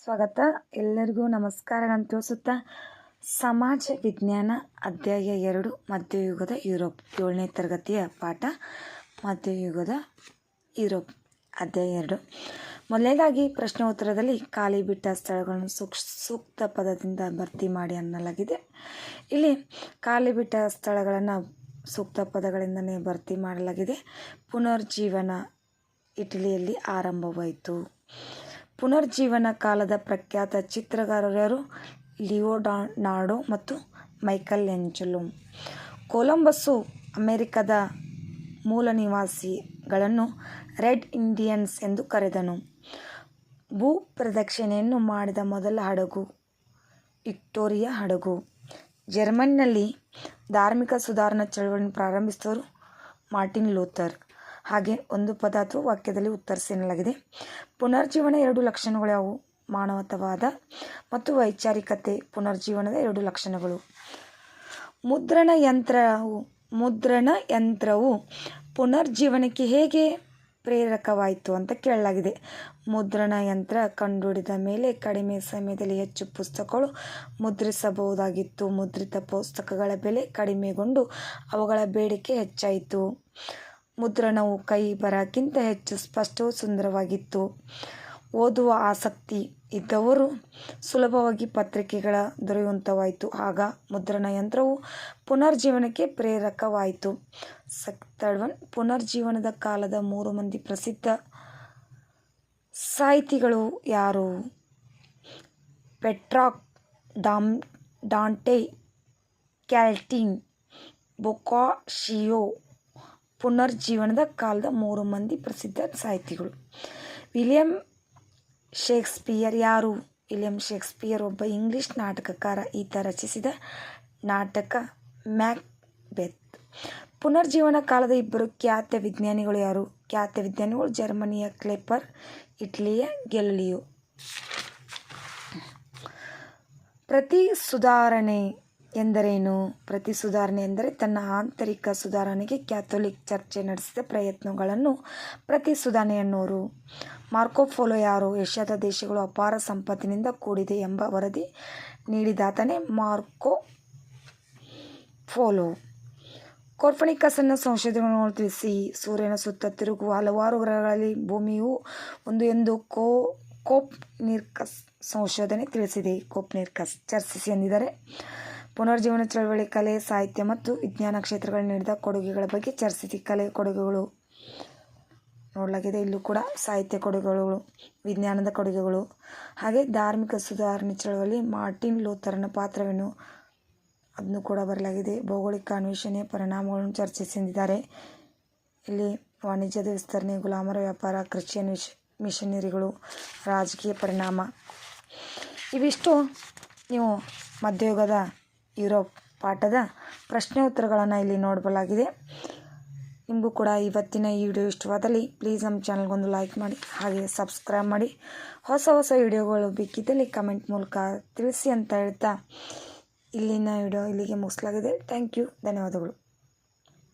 ಸ್ವಾಗತ. ಎಲ್ಲರಿಗೂ ನಮಸ್ಕಾರಗಳನ್ನು ತಿಳಿಸುತ್ತಾ ಸಮಾಜ ವಿಜ್ಞಾನ ಅಧ್ಯಾಯ 2 ಮಧ್ಯಯುಗದ ಯುರೋಪ್ 7ನೇ ತರಗತಿಯ ಪಾಠ ಮಧ್ಯಯುಗದ ಯುರೋಪ್ ಅಧ್ಯಾಯ 2. ಮೊದಲನೇದಾಗಿ ಪ್ರಶ್ನೆ ಉತ್ತರದಲ್ಲಿ ಖಾಲಿ ಬಿಟ್ಟ ಸ್ಥಳಗಳನ್ನು ಸೂಕ್ತ ಪದದಿಂದ ಭರ್ತಿ ಮಾಡಿ ಅನ್ನಲಾಗಿದೆ. ಇಲ್ಲಿ ಖಾಲಿ ಬಿಟ್ಟ ಸ್ಥಳಗಳನ್ನು ಸೂಕ್ತ ಪದಗಳಿಂದಲೇ ಭರ್ತಿ ಮಾಡಲಾಗಿದೆ. ಪುನರ್ಜೀವನ ಇಟಲಿಯಲ್ಲಿ ಆರಂಭವಾಯಿತು. ಪುನರ್ಜೀವನ ಕಾಲದ ಪ್ರಖ್ಯಾತ ಚಿತ್ರಗಾರರು ಯಾರು? ಲಿಯೋನಾರ್ಡೋ ಮತ್ತು ಮೈಕಲ್ ಎಂಜಲೋ. ಕೊಲಂಬಸ್ಸು ಅಮೆರಿಕದ ಮೂಲ ನಿವಾಸಿಗಳನ್ನು ರೆಡ್ ಇಂಡಿಯನ್ಸ್ ಎಂದು ಕರೆದನು. ಭೂ ಪ್ರದಕ್ಷಿಣೆಯನ್ನು ಮಾಡಿದ ಮೊದಲ ಹಡಗು ವಿಕ್ಟೋರಿಯಾ ಹಡಗು. ಜರ್ಮನಿಯಲ್ಲಿ ಧಾರ್ಮಿಕ ಸುಧಾರಣಾ ಚಳವಳಿಯನ್ನು ಪ್ರಾರಂಭಿಸಿದವರು ಮಾರ್ಟಿನ್ ಲೂಥರ್. ಹಾಗೆ ಒಂದು ಪದ ಅಥವಾ ವಾಕ್ಯದಲ್ಲಿ ಉತ್ತರಿಸಿ ಎನ್ನಲಾಗಿದೆ. ಪುನರ್ಜೀವನ 2 ಲಕ್ಷಣಗಳು ಯಾವುವು? ಮಾನವತಾವಾದ ಮತ್ತು ವೈಚಾರಿಕತೆ ಪುನರ್ಜೀವನದ 2 ಲಕ್ಷಣಗಳು. ಮುದ್ರಣ ಯಂತ್ರವು ಪುನರ್ಜೀವನಕ್ಕೆ ಹೇಗೆ ಪ್ರೇರಕವಾಯಿತು ಅಂತ ಕೇಳಲಾಗಿದೆ. ಮುದ್ರಣ ಯಂತ್ರ ಕಂಡುಹಿಡಿದ ಮೇಲೆ ಕಡಿಮೆ ಸಮಯದಲ್ಲಿ ಹೆಚ್ಚು ಪುಸ್ತಕಗಳು ಮುದ್ರಿಸಬಹುದಾಗಿತ್ತು. ಮುದ್ರಿತ ಪುಸ್ತಕಗಳ ಬೆಲೆ ಕಡಿಮೆಗೊಂಡು ಅವುಗಳ ಬೇಡಿಕೆ ಹೆಚ್ಚಾಯಿತು. ಮುದ್ರಣವು ಕೈ ಬರಹಕ್ಕಿಂತ ಹೆಚ್ಚು ಸ್ಪಷ್ಟವೂ ಸುಂದರವಾಗಿತ್ತು. ಓದುವ ಆಸಕ್ತಿ ಇದ್ದವರು ಸುಲಭವಾಗಿ ಪತ್ರಿಕೆಗಳ ದೊರೆಯುವಂತಾಯಿತು. ಆಗ ಮುದ್ರಣ ಯಂತ್ರವು ಪುನರ್ಜೀವನಕ್ಕೆ ಪ್ರೇರಕವಾಯಿತು. ಪುನರ್ಜೀವನದ ಕಾಲದ 3 ಮಂದಿ ಪ್ರಸಿದ್ಧ ಸಾಹಿತಿಗಳು ಯಾರು? Petrarch, Dante, Calvin, Boccaccio. ಪುನರ್ಜೀವನದ ಕಾಲದ 3 ಮಂದಿ ಪ್ರಸಿದ್ಧ ಸಾಹಿತಿಗಳು. ವಿಲಿಯಂ ಶೇಕ್ಸ್ಪಿಯರ್ ಯಾರು? ವಿಲಿಯಂ ಶೇಕ್ಸ್ಪಿಯರ್ ಒಬ್ಬ ಇಂಗ್ಲಿಷ್ ನಾಟಕಕಾರ. ಈತ ರಚಿಸಿದ ನಾಟಕ ಮ್ಯಾಕ್ಬೆತ್. ಪುನರ್ಜೀವನ ಕಾಲದ 2 ಖ್ಯಾತ ವಿಜ್ಞಾನಿಗಳು ಯಾರು? ಖ್ಯಾತ ವಿಜ್ಞಾನಿಗಳು ಜರ್ಮನಿಯ ಕೆಪ್ಲರ್, ಇಟಲಿಯ ಗ್ಯಾಲಿಲಿಯೋ. ಪ್ರತಿ ಸುಧಾರಣೆ ಎಂದರೇನು? ಪ್ರತಿ ಸುಧಾರಣೆ ಎಂದರೆ ತನ್ನ ಆಂತರಿಕ ಸುಧಾರಣೆಗೆ ಕ್ಯಾಥೋಲಿಕ್ ಚರ್ಚೆ ನಡೆಸಿದ ಪ್ರಯತ್ನಗಳನ್ನು ಪ್ರತಿ ಸುಧಾರಣೆ ಎನ್ನುವರು. ಮಾರ್ಕೊ ಪೋಲೋ ಯಾರು? ಏಷ್ಯಾದ ದೇಶಗಳು ಅಪಾರ ಸಂಪತ್ತಿನಿಂದ ಕೂಡಿದೆ ಎಂಬ ವರದಿ ನೀಡಿದಾತನೇ ಮಾರ್ಕೊ ಪೋಲೋ. ಕೋಪರ್ನಿಕಸನ ಸಂಶೋಧನೆಗಳನ್ನು ತಿಳಿಸಿ. ಸೂರ್ಯನ ಸುತ್ತ ತಿರುಗುವ ಹಲವಾರು ಗ್ರಹಗಳಲ್ಲಿ ಭೂಮಿಯೂ ಒಂದು ಎಂದು ಕೋಪರ್ನಿಕಸ್ ಸಂಶೋಧನೆ ತಿಳಿಸಿದೆ. ಕೋಪರ್ನಿಕಸ್ ಚರ್ಚಿಸಿ ಎಂದಿದ್ದಾರೆ. ಪುನರ್ಜೀವನ ಚಳವಳಿ ಕಲೆ, ಸಾಹಿತ್ಯ ಮತ್ತು ವಿಜ್ಞಾನ ಕ್ಷೇತ್ರಗಳಲ್ಲಿ ನೀಡಿದ ಕೊಡುಗೆಗಳ ಬಗ್ಗೆ ಚರ್ಚಿಸಿ. ಕಲೆ ಕೊಡುಗೆಗಳು ನೋಡಲಾಗಿದೆ. ಇಲ್ಲೂ ಕೂಡ ಸಾಹಿತ್ಯ ಕೊಡುಗೆಗಳು, ವಿಜ್ಞಾನದ ಕೊಡುಗೆಗಳು, ಹಾಗೆ ಧಾರ್ಮಿಕ ಸುಧಾರಣೆ ಚಳವಳಿ ಮಾರ್ಟಿನ್ ಲೂಥರನ ಪಾತ್ರವೇನು ಅದನ್ನು ಕೂಡ ಬರಲಾಗಿದೆ. ಭೌಗೋಳಿಕ ಅನ್ವೇಷಣೆಯ ಪರಿಣಾಮಗಳನ್ನು ಚರ್ಚಿಸಿ ಎಂದಿದ್ದಾರೆ. ಇಲ್ಲಿ ವಾಣಿಜ್ಯದ ವಿಸ್ತರಣೆ, ಗುಲಾಮರ ವ್ಯಾಪಾರ, ಕೃಷಿ ಮಿಷನರಿಗಳು, ರಾಜಕೀಯ ಪರಿಣಾಮ. ಇವಿಷ್ಟು ನೀವು ಮಧ್ಯಯುಗದ ಯುರೋಪ್ ಪಾಠದ ಪ್ರಶ್ನೆ ಉತ್ತರಗಳನ್ನು ಇಲ್ಲಿ ನೋಡಬಹುದಾಗಿದೆ. ನಿಮಗೂ ಕೂಡ ಇವತ್ತಿನ ಈ ವಿಡಿಯೋ ಇಷ್ಟವಾದಲ್ಲಿ ಪ್ಲೀಸ್ ನಮ್ಮ ಚಾನಲ್ಗೊಂದು ಲೈಕ್ ಮಾಡಿ, ಹಾಗೆ ಸಬ್ಸ್ಕ್ರೈಬ್ ಮಾಡಿ. ಹೊಸ ವಿಡಿಯೋಗಳು ಬೇಕಿದ್ದಲ್ಲಿ ಕಮೆಂಟ್ ಮೂಲಕ ತಿಳಿಸಿ ಅಂತ ಹೇಳ್ತಾ ಇಲ್ಲಿನ ವಿಡಿಯೋ ಇಲ್ಲಿಗೆ ಮುಗಿಸಲಾಗಿದೆ. ಥ್ಯಾಂಕ್ ಯು, ಧನ್ಯವಾದಗಳು.